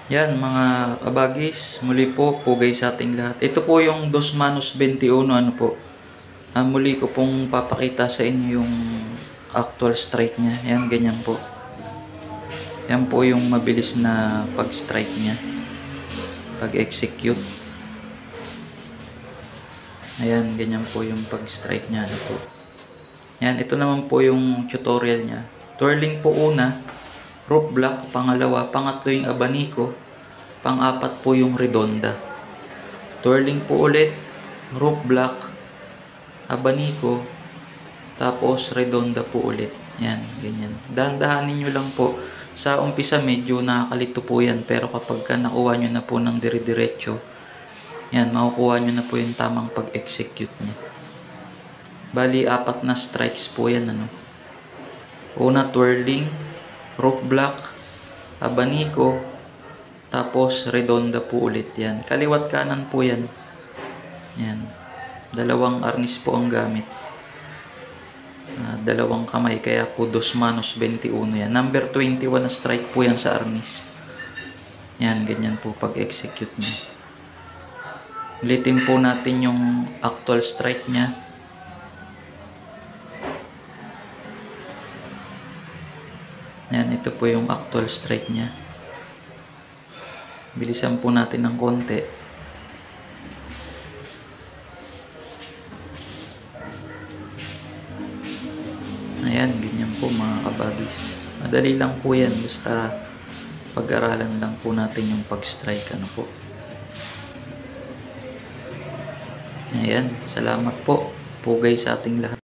Yan mga kabagis, muli po pugay sa ating lahat. Ito po yung 2 Manos 21, ano po. Muli ko pong papakita sa inyo yung actual strike niya. Yan, ganyan po. Yan po yung mabilis na pag-strike niya. Pag-execute. Ayan, ganyan po yung pag-strike niya, ano po. Yan, ito naman po yung tutorial niya. Twirling po una, rope block, pangalawa, pangatlo yung abaniko, pang-apat po yung redonda. Twirling po ulit, rope block, abaniko, tapos redonda po ulit. Yan, ganyan. Dahan-dahanin nyo lang po. Sa umpisa medyo nakakalito po yan, pero kapag ka nakuha nyo na po ng dire-diretso, yan, makukuha nyo na po yung tamang pag-execute niya. Bali, 4 na strikes po yan, ano. Una, twirling, rope block, abaniko, tapos redonda po ulit yan. Kaliwat kanan po yan. Yan. Dalawang arnis po ang gamit. Dalawang kamay, kaya po 2 Manos 21 yan. Number 21 na strike po yan sa arnis. Yan, ganyan po pag-execute niya. Ulitin po natin yung actual strike niya. Yan, ito po yung actual strike niya. Bilisan po natin ng konti. Ayan, ganyan po mga kabagis. Madali lang po yan. Basta pag-aralan lang po natin yung pag-strike. Ano po. Ayan, salamat po. Pugay sa ating lahat.